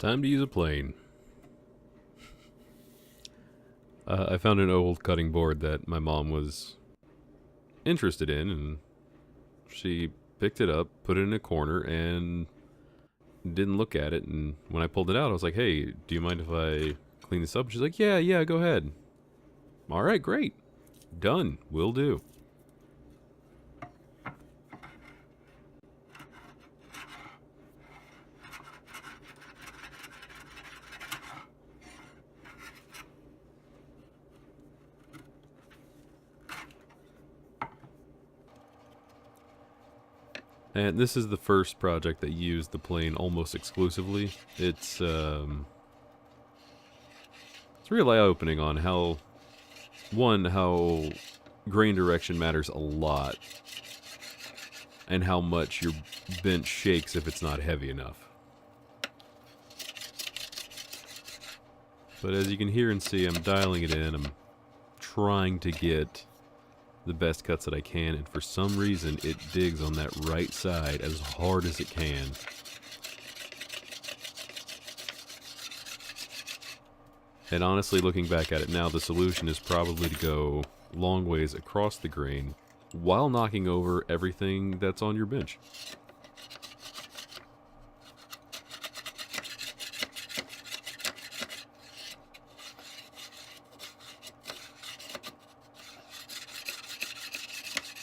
Time to use a plane. I found an old cutting board that my mom was interested in, and she picked it up, put it in a corner, and didn't look at it. And when I pulled it out, I was like, "Hey, do you mind if I clean this up?" She's like, "Yeah, go ahead." All right, great. Done. Will do. And this is the first project that used the plane almost exclusively. It's real eye-opening on how grain direction matters a lot, and how much your bench shakes if it's not heavy enough. But as you can hear and see, I'm dialing it in. I'm trying to get the best cuts that I can, and for some reason it digs on that right side as hard as it can. And honestly, looking back at it now, the solution is probably to go long ways across the grain while knocking over everything that's on your bench.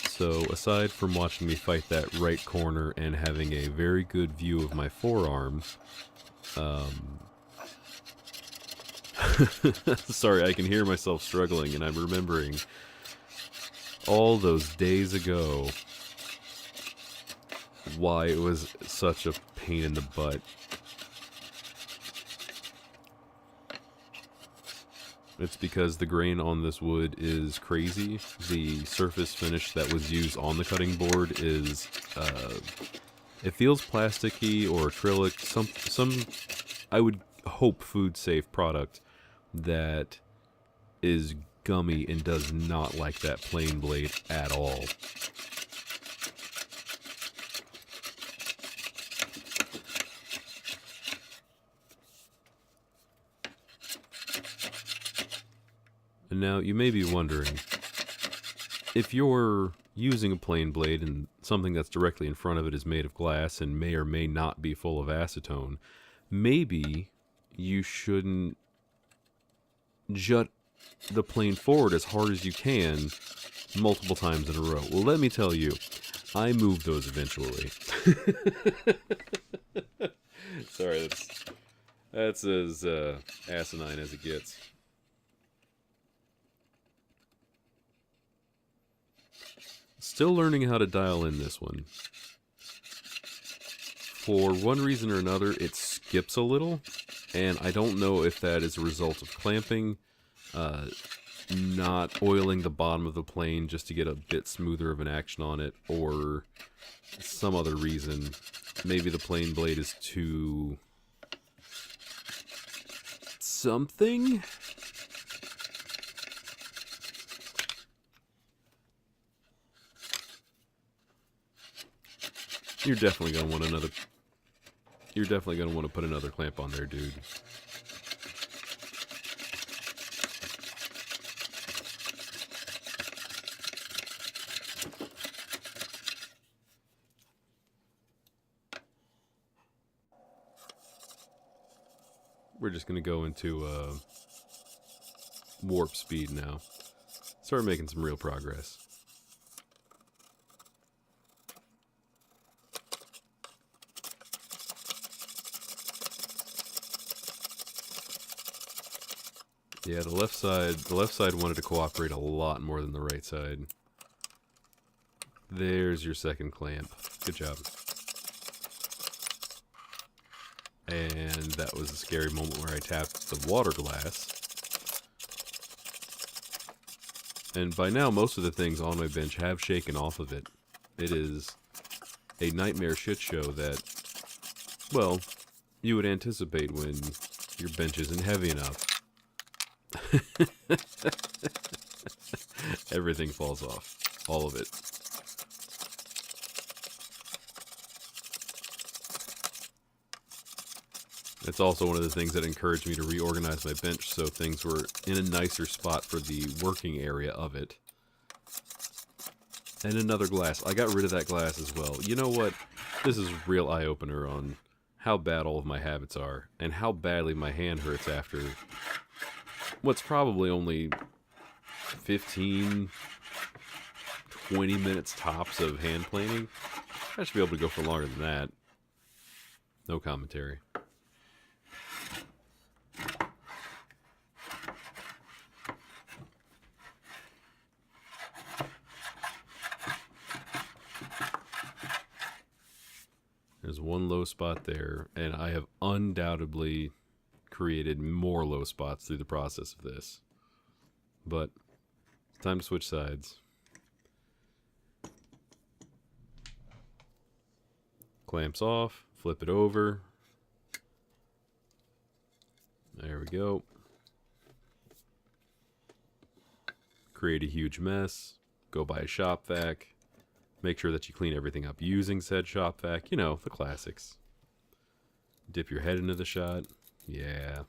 So aside from watching me fight that right corner and having a very good view of my forearm, sorry, I can hear myself struggling, and I'm remembering all those days ago why it was such a pain in the butt. It's because the grain on this wood is crazy. The surface finish that was used on the cutting board is, it feels plasticky or acrylic, some I would hope food-safe product that is gummy and does not like that plane blade at all. And now you may be wondering, if you're using a plane blade and something that's directly in front of it is made of glass and may or may not be full of acetone, maybe you shouldn't jut the plane forward as hard as you can multiple times in a row. Well, let me tell you, I moved those eventually. Sorry, that's as asinine as it gets. Still learning how to dial in this one. For one reason or another, it skips a little, and I don't know if that is a result of clamping, not oiling the bottom of the plane just to get a bit smoother of an action on it, or some other reason. Maybe the plane blade is too something? You're definitely gonna want another. You're definitely gonna want to put another clamp on there, dude. We're just gonna go into warp speed now. Start making some real progress. Yeah, the left side wanted to cooperate a lot more than the right side. There's your second clamp. Good job. And that was a scary moment where I tapped the water glass. And by now, most of the things on my bench have shaken off of it. It is a nightmare shit show that, well, you would anticipate when your bench isn't heavy enough. Everything falls off. All of it. It's also one of the things that encouraged me to reorganize my bench so things were in a nicer spot for the working area of it. And another glass. I got rid of that glass as well. You know what? This is a real eye-opener on how bad all of my habits are, and how badly my hand hurts after what's probably only 15, 20 minutes tops of hand planing. I should be able to go for longer than that. No commentary. There's one low spot there, and I have undoubtedly created more low spots through the process of this. But it's time to switch sides. Clamps off, flip it over. There we go. Create a huge mess. Go buy a shop vac. Make sure that you clean everything up using said shop vac. You know, the classics. Dip your head into the shot. Yeah.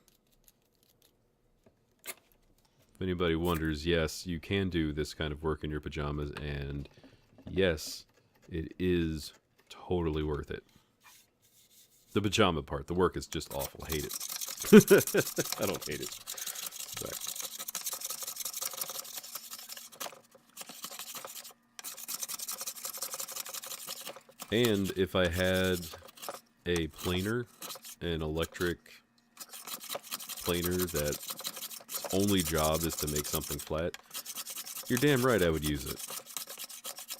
If anybody wonders, yes, you can do this kind of work in your pajamas, and yes, it is totally worth it. The pajama part, the work is just awful. I hate it. I don't hate it. Sorry. And if I had a planer, an electric planer that only job is to make something flat, you're damn right I would use it.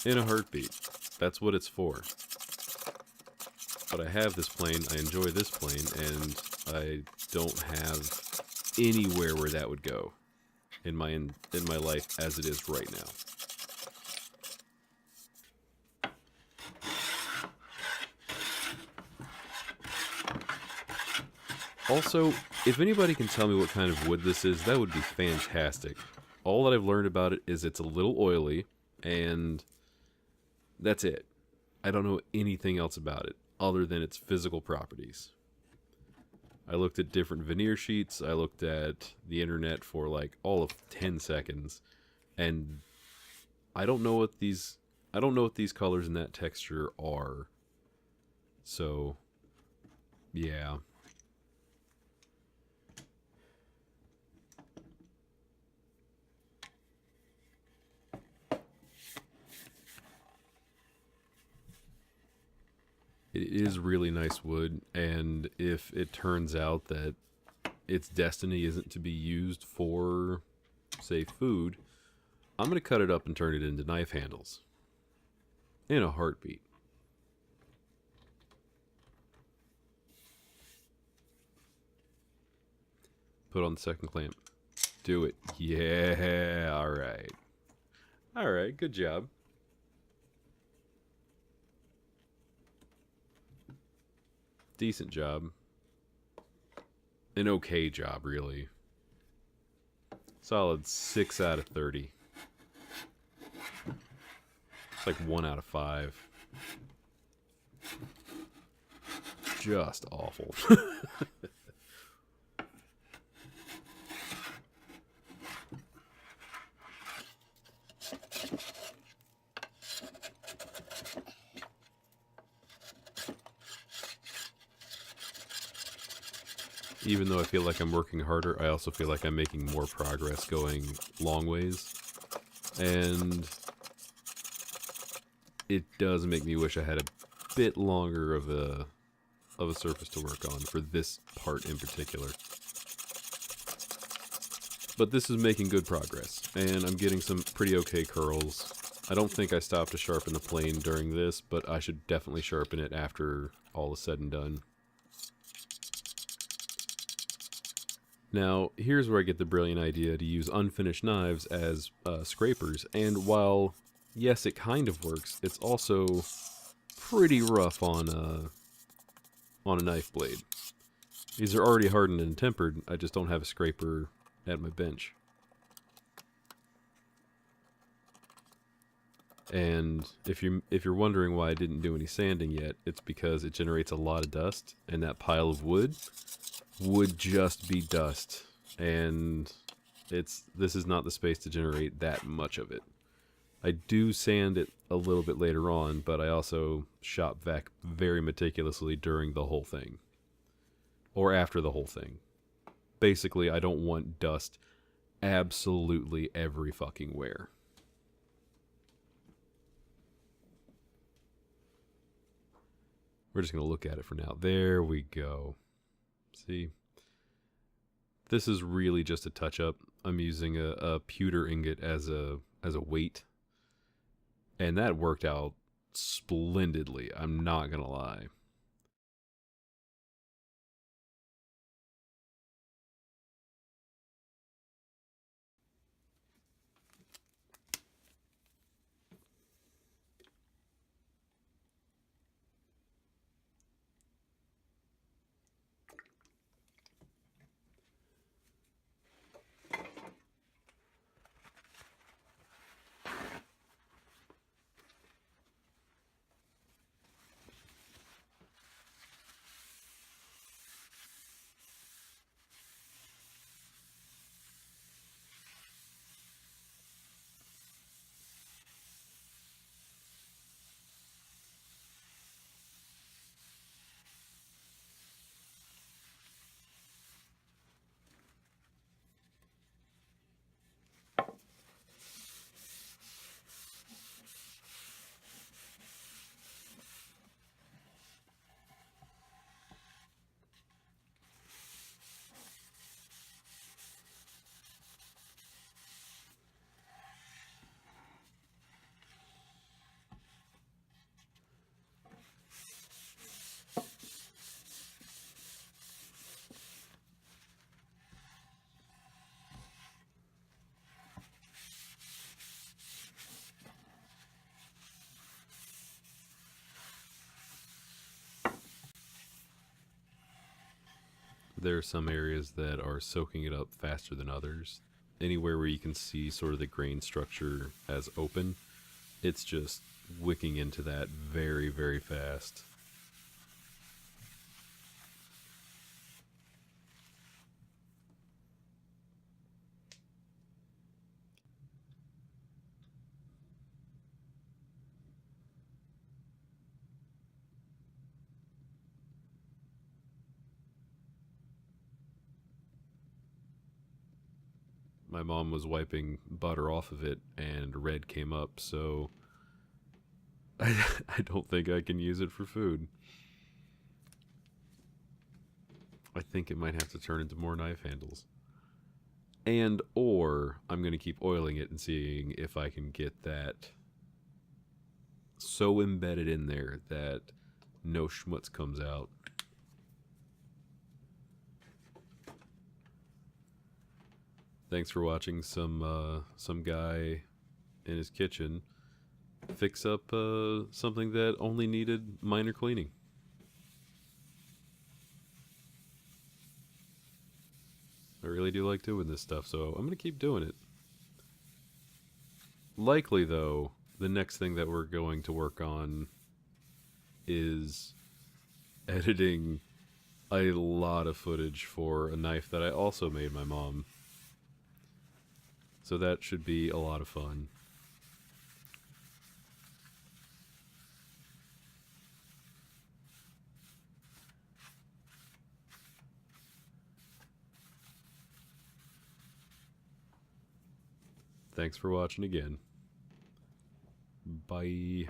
In a heartbeat. That's what it's for. But I have this plane, I enjoy this plane, and I don't have anywhere where that would go in my life as it is right now. Also, if anybody can tell me what kind of wood this is, that would be fantastic. All that I've learned about it is it's a little oily, and that's it. I don't know anything else about it, other than its physical properties. I looked at different veneer sheets, I looked at the internet for like all of 10 seconds, and I don't know what these colors and that texture are. So, yeah. It is really nice wood, and if it turns out that its destiny isn't to be used for, say, food, I'm going to cut it up and turn it into knife handles. In a heartbeat. Put on the second clamp. Do it. Yeah, alright. Alright, good job. Decent job. An okay job, really. Solid 6 out of 30. It's like 1 out of 5. Just awful. Even though I feel like I'm working harder, I also feel like I'm making more progress going long ways. And it does make me wish I had a bit longer of a surface to work on for this part in particular. But this is making good progress, and I'm getting some pretty okay curls. I don't think I stopped to sharpen the plane during this, but I should definitely sharpen it after all is said and done. Now, here's where I get the brilliant idea to use unfinished knives as scrapers, and while, yes, it kind of works, it's also pretty rough on a knife blade. These are already hardened and tempered, I just don't have a scraper at my bench. And if you're wondering why I didn't do any sanding yet, it's because it generates a lot of dust, and that pile of wood would just be dust. And this is not the space to generate that much of it. I do sand it a little bit later on, but I also shop vac very meticulously during the whole thing. Or after the whole thing. Basically, I don't want dust absolutely every fucking where. We're just going to look at it for now. There we go. See? This is really just a touch-up. I'm using a pewter ingot as a weight. And that worked out splendidly. I'm not going to lie. There are some areas that are soaking it up faster than others. Anywhere where you can see sort of the grain structure as open, it's just wicking into that very, very fast. My mom was wiping butter off of it and red came up, so I don't think I can use it for food. I think it might have to turn into more knife handles. And or I'm going to keep oiling it and seeing if I can get that so embedded in there that no schmutz comes out. Thanks for watching some guy in his kitchen fix up something that only needed minor cleaning. I really do like doing this stuff, so I'm going to keep doing it. Likely, though, the next thing that we're going to work on is editing a lot of footage for a knife that I also made my mom. So that should be a lot of fun. Thanks for watching again. Bye.